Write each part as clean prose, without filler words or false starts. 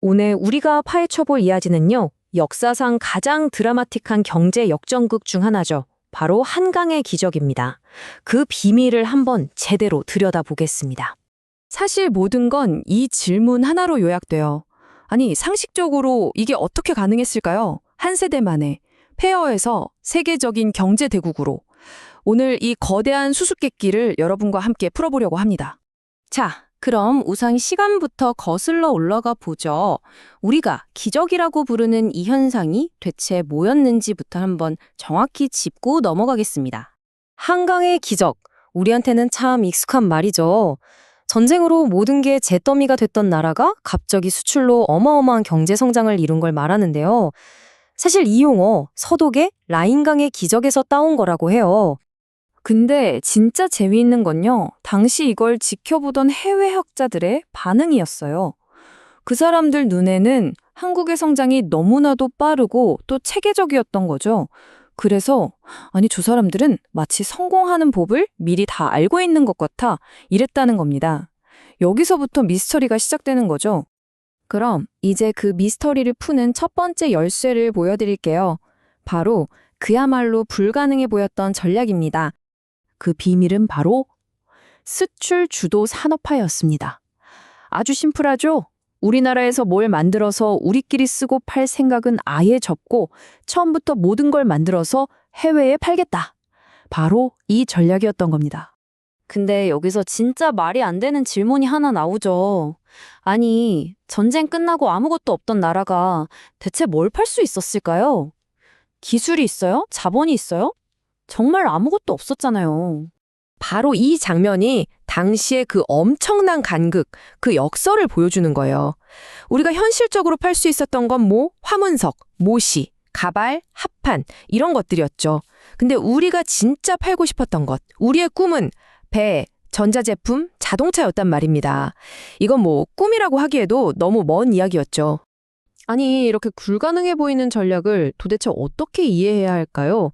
오늘 우리가 파헤쳐볼 이야기는요, 역사상 가장 드라마틱한 경제 역전극 중 하나죠. 바로 한강의 기적입니다. 그 비밀을 한번 제대로 들여다보겠습니다. 사실 모든 건 이 질문 하나로 요약돼요. 아니, 상식적으로 이게 어떻게 가능했을까요? 한 세대 만에 폐허에서 세계적인 경제 대국으로. 오늘 이 거대한 수수께끼를 여러분과 함께 풀어보려고 합니다. 자, 그럼 우선 시간부터 거슬러 올라가 보죠. 우리가 기적이라고 부르는 이 현상이 대체 뭐였는지부터 한번 정확히 짚고 넘어가겠습니다. 한강의 기적, 우리한테는 참 익숙한 말이죠. 전쟁으로 모든 게 잿더미가 됐던 나라가 갑자기 수출로 어마어마한 경제 성장을 이룬 걸 말하는데요. 사실 이 용어, 서독의 라인강의 기적에서 따온 거라고 해요. 근데 진짜 재미있는 건요, 당시 이걸 지켜보던 해외 학자들의 반응이었어요. 그 사람들 눈에는 한국의 성장이 너무나도 빠르고 또 체계적이었던 거죠. 그래서 아니 저 사람들은 마치 성공하는 법을 미리 다 알고 있는 것 같아 이랬다는 겁니다. 여기서부터 미스터리가 시작되는 거죠. 그럼 이제 그 미스터리를 푸는 첫 번째 열쇠를 보여드릴게요. 바로 그야말로 불가능해 보였던 전략입니다. 그 비밀은 바로 수출 주도 산업화였습니다. 아주 심플하죠? 우리나라에서 뭘 만들어서 우리끼리 쓰고 팔 생각은 아예 접고 처음부터 모든 걸 만들어서 해외에 팔겠다. 바로 이 전략이었던 겁니다. 근데 여기서 진짜 말이 안 되는 질문이 하나 나오죠. 아니, 전쟁 끝나고 아무것도 없던 나라가 대체 뭘 팔 수 있었을까요? 기술이 있어요? 자본이 있어요? 정말 아무것도 없었잖아요. 바로 이 장면이 당시의 그 엄청난 간극, 그 역설을 보여주는 거예요. 우리가 현실적으로 팔 수 있었던 건 뭐 화문석, 모시, 가발, 합판 이런 것들이었죠. 근데 우리가 진짜 팔고 싶었던 것, 우리의 꿈은 배, 전자제품, 자동차였단 말입니다. 이건 뭐 꿈이라고 하기에도 너무 먼 이야기였죠. 아니, 이렇게 불가능해 보이는 전략을 도대체 어떻게 이해해야 할까요?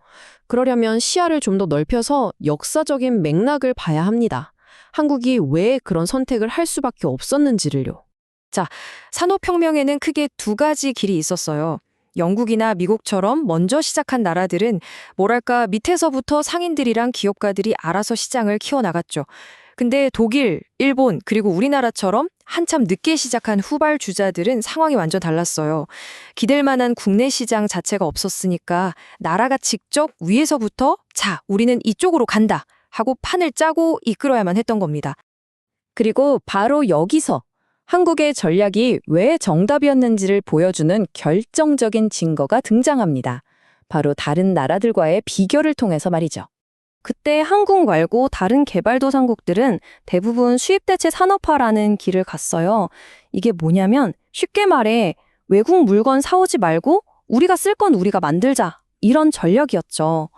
그러려면 시야를 좀 더 넓혀서 역사적인 맥락을 봐야 합니다. 한국이 왜 그런 선택을 할 수밖에 없었는지를요. 자, 산업혁명에는 크게 두 가지 길이 있었어요. 영국이나 미국처럼 먼저 시작한 나라들은 뭐랄까 밑에서부터 상인들이랑 기업가들이 알아서 시장을 키워나갔죠. 근데 독일, 일본, 그리고 우리나라처럼 한참 늦게 시작한 후발주자들은 상황이 완전 달랐어요. 기댈 만한 국내 시장 자체가 없었으니까 나라가 직접 위에서부터 자, 우리는 이쪽으로 간다 하고 판을 짜고 이끌어야만 했던 겁니다. 그리고 바로 여기서 한국의 전략이 왜 정답이었는지를 보여주는 결정적인 증거가 등장합니다. 바로 다른 나라들과의 비교를 통해서 말이죠. 그때 한국 말고 다른 개발도상국들은 대부분 수입대체 산업화라는 길을 갔어요. 이게 뭐냐면 쉽게 말해 외국 물건 사오지 말고 우리가 쓸 건 우리가 만들자. 이런 전략이었죠.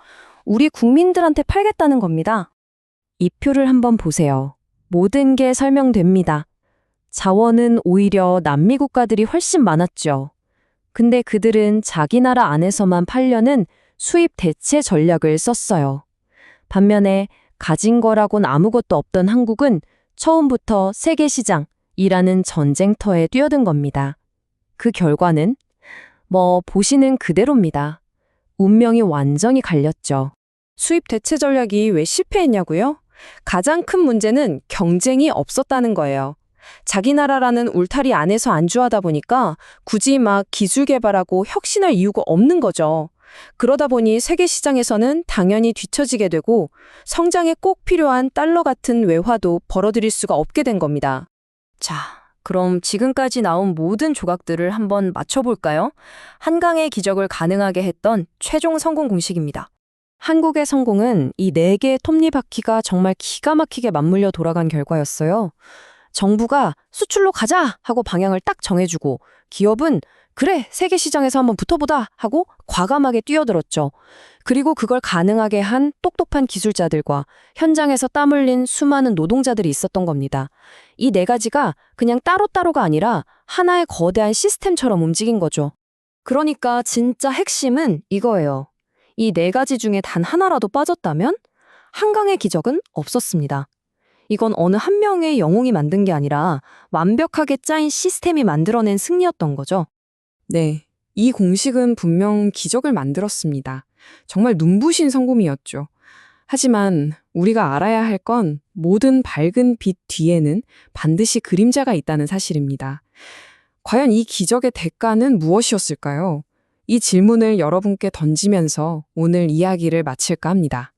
우리 국민들한테 팔겠다는 겁니다. 이 표를 한번 보세요. 모든 게 설명됩니다. 자원은 오히려 남미 국가들이 훨씬 많았죠. 근데 그들은 자기 나라 안에서만 팔려는 수입 대체 전략을 썼어요. 반면에 가진 거라곤 아무것도 없던 한국은 처음부터 세계 시장이라는 전쟁터에 뛰어든 겁니다. 그 결과는 보시는 그대로입니다. 운명이 완전히 갈렸죠. 수입 대체 전략이 왜 실패했냐고요? 가장 큰 문제는 경쟁이 없었다는 거예요. 자기 나라라는 울타리 안에서 안주하다 보니까 굳이 막 기술 개발하고 혁신할 이유가 없는 거죠. 그러다 보니 세계 시장에서는 당연히 뒤처지게 되고 성장에 꼭 필요한 달러 같은 외화도 벌어들일 수가 없게 된 겁니다. 자, 그럼 지금까지 나온 모든 조각들을 한번 맞춰볼까요? 한강의 기적을 가능하게 했던 최종 성공 공식입니다. 한국의 성공은 이 4개의 톱니바퀴가 정말 기가 막히게 맞물려 돌아간 결과였어요. 정부가 수출로 가자 하고 방향을 딱 정해주고 기업은 그래, 세계 시장에서 한번 붙어보다 하고 과감하게 뛰어들었죠. 그리고 그걸 가능하게 한 똑똑한 기술자들과 현장에서 땀 흘린 수많은 노동자들이 있었던 겁니다. 이 4가지가 그냥 따로따로가 아니라 하나의 거대한 시스템처럼 움직인 거죠. 그러니까 진짜 핵심은 이거예요. 이 4가지 중에 단 하나라도 빠졌다면 한강의 기적은 없었습니다. 이건 어느 한 명의 영웅이 만든 게 아니라 완벽하게 짜인 시스템이 만들어낸 승리였던 거죠. 네, 이 공식은 분명 기적을 만들었습니다. 정말 눈부신 성공이었죠. 하지만 우리가 알아야 할 건 모든 밝은 빛 뒤에는 반드시 그림자가 있다는 사실입니다. 과연 이 기적의 대가는 무엇이었을까요? 이 질문을 여러분께 던지면서 오늘 이야기를 마칠까 합니다.